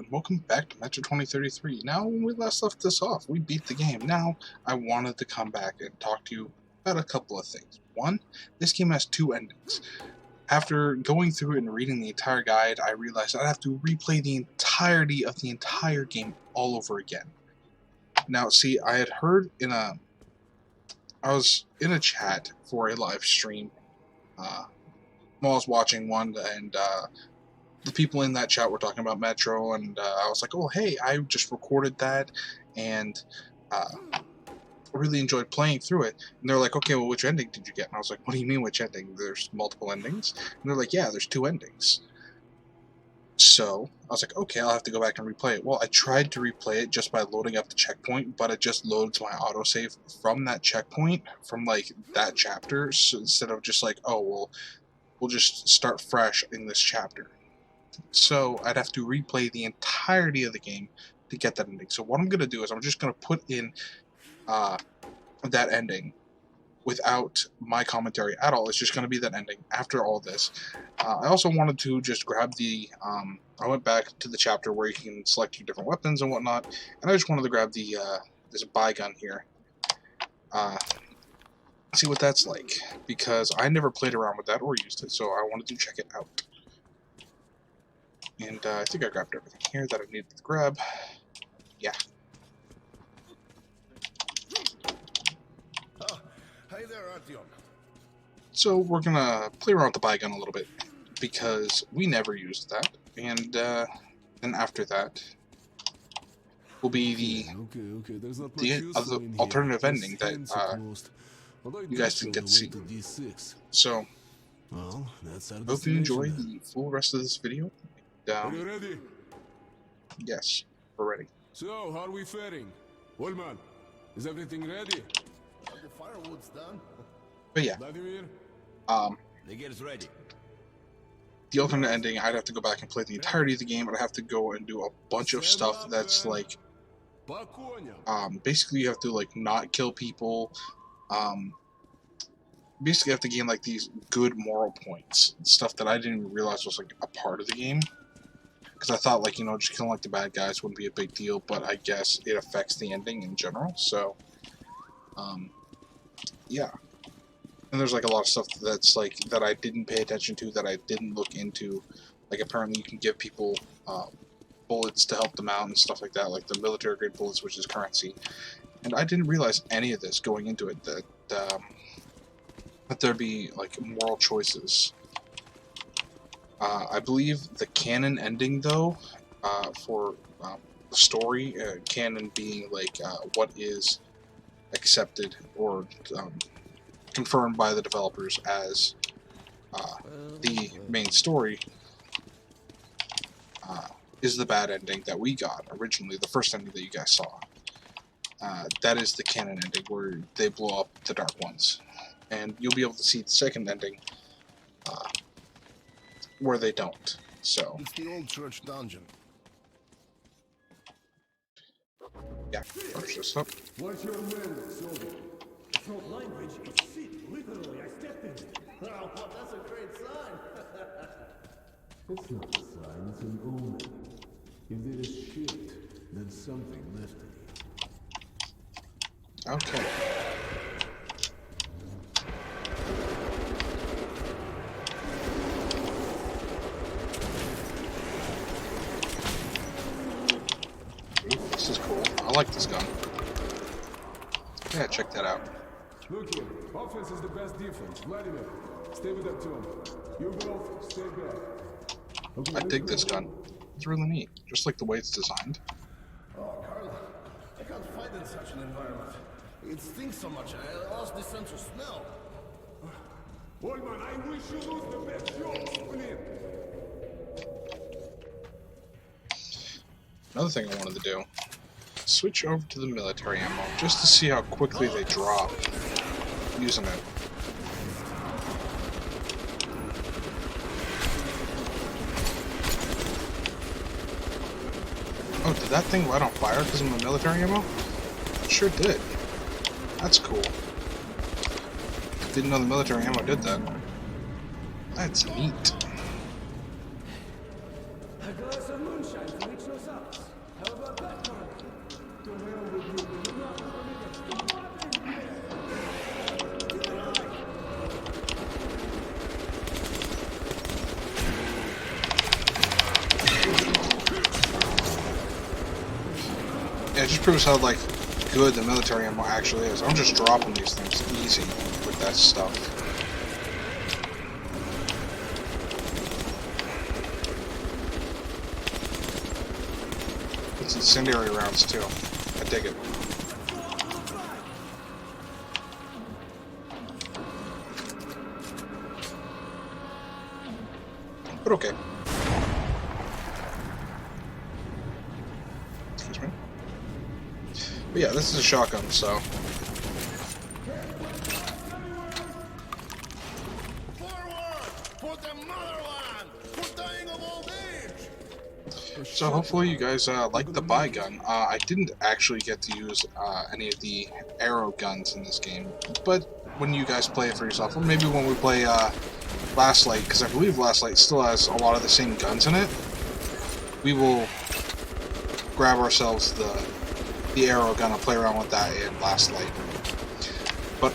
welcome back to Metro 2033. Now, when we last left this off, we beat the game. Now, I wanted to come back and talk to you about a couple of things. One, this game has two endings. After going through it and reading the entire guide, I realized I'd have to replay the entirety of the entire game all over again. Now, see, I had heard I was in a chat for a live stream while I was watching one, and the people in that chat were talking about Metro, and I was like, oh, hey, I just recorded that, and really enjoyed playing through it. And they're like, okay, well, which ending did you get? And I was like, what do you mean, which ending? There's multiple endings? And they're like, yeah, there's two endings. So I was like, okay, I'll have to go back and replay it. Well, I tried to replay it just by loading up the checkpoint, but it just loads my autosave from that checkpoint, from, like, that chapter, so instead of just like, oh, well, we'll just start fresh in this chapter. So I'd have to replay the entirety of the game to get that ending. So what I'm going to do is I'm just going to put in that ending without my commentary at all. It's just going to be that ending after all this. I also wanted to just grab the... I went back to the chapter where you can select your different weapons and whatnot, and I just wanted to grab the this buy gun here. See what that's like, because I never played around with that or used it, so I wanted to check it out. And I think I grabbed everything here that I needed to grab. Yeah. Hey there, Artyom. So we're gonna play around with the buy gun a little bit, because we never used that. And then after that will be the other alternative ending that you guys didn't get to see. So, hope you enjoy the full rest of this video. Are you ready? Yes, we're ready. So, how are we faring? Old man, is everything ready? The firewood's done. But yeah, Vladimir? The gear's ready. The alternate ending, I'd have to go back and play the entirety of the game, and I'd have to go and do a bunch of stuff that's like, basically you have to, like, not kill people, basically you have to gain, like, these good moral points, stuff that I didn't even realize was, like, a part of the game. Because I thought, like, you know, just killing, like, the bad guys wouldn't be a big deal, but I guess it affects the ending in general, so, yeah. And there's, like, a lot of stuff that's, like, that I didn't pay attention to, that I didn't look into. Like, apparently you can give people, bullets to help them out and stuff like that, like the military-grade bullets, which is currency. And I didn't realize any of this going into it, that there'd be, like, moral choices. I believe the canon ending, though, for the story, canon being, like, what is accepted or confirmed by the developers as the main story, is the bad ending that we got originally, the first ending that you guys saw. That is the canon ending, where they blow up the Dark Ones. And you'll be able to see the second ending, where they don't. So, It's the old church dungeon. yeah, finish this up. What's your name, soldier? It's not language, it's shit. Literally, I stepped in it. Oh, that's a great sign. It's not a sign, it's an omen. If there is shit, then something left it. Okay. Ooh, this is cool. I like this gun. Yeah, check that out. Look here, offense is the best defense. Vladimir, stay with that tune. You both stay back. I dig this gun. It's really neat. Just like the way it's designed. Oh, Carla, I can't fight in such an environment. It stinks so much, I lost the sense of smell. Old man, I wish you lose the best shots, please. Another thing I wanted to do, switch over to the military ammo, just to see how quickly they drop using it. Oh, did that thing light on fire because of the military ammo? It sure did. That's cool. Didn't know the military ammo did that. That's neat. A glass of moonshine wakes us up. it just proves how, like, good the military ammo actually is. I'm just dropping these things easy with that stuff. It's incendiary rounds, too. I dig it. But okay. Excuse me. But yeah, this is a shotgun, so. So hopefully you guys like the buy gun. I didn't actually get to use any of the arrow guns in this game, but when you guys play it for yourself, or maybe when we play Last Light, because I believe Last Light still has a lot of the same guns in it, we will grab ourselves the arrow gun and play around with that in Last Light. But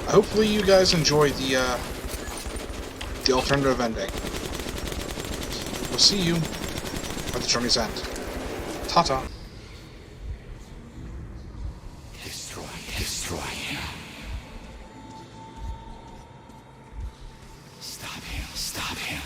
hopefully you guys enjoy the alternative ending. We'll see you at the journey's end. Ta-ta. Destroy him. Stop him.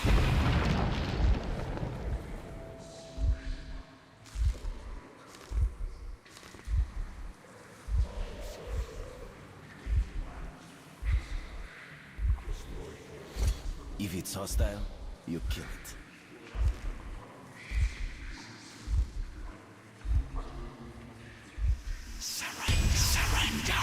If it's hostile, you kill it. Surrender.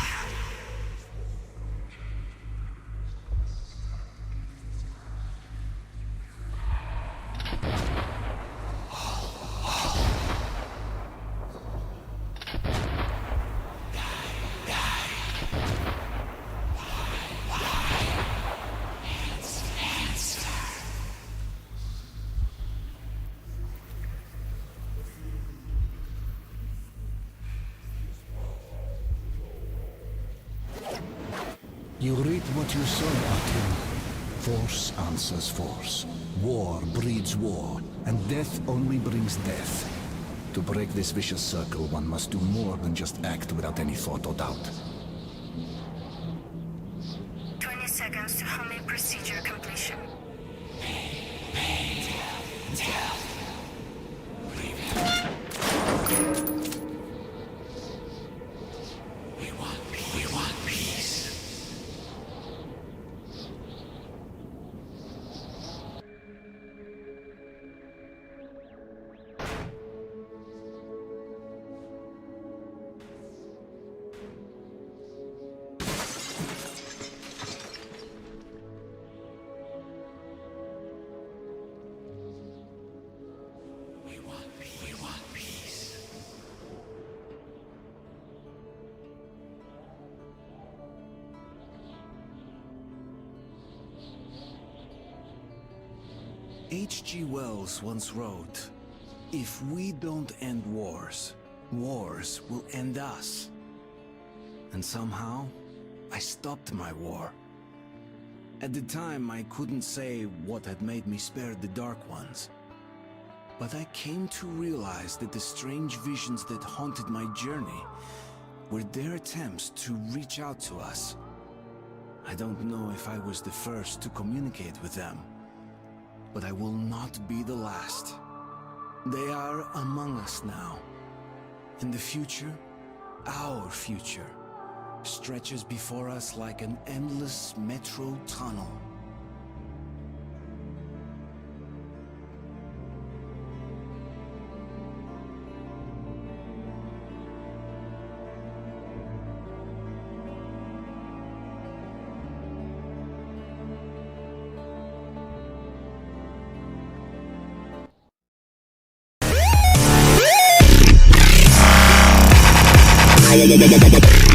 You reap what you sow, Akim. Force answers force. War breeds war, and death only brings death. To break this vicious circle, one must do more than just act without any thought or doubt. 20 seconds to Ahoy procedure completion. We want peace. We want peace. H.G. Wells once wrote, "If we don't end wars, wars will end us." And somehow, I stopped my war. At the time, I couldn't say what had made me spare the Dark Ones. But I came to realize that the strange visions that haunted my journey were their attempts to reach out to us. I don't know if I was the first to communicate with them, but I will not be the last. They are among us now. And the future, our future, stretches before us like an endless metro tunnel. Ahoy!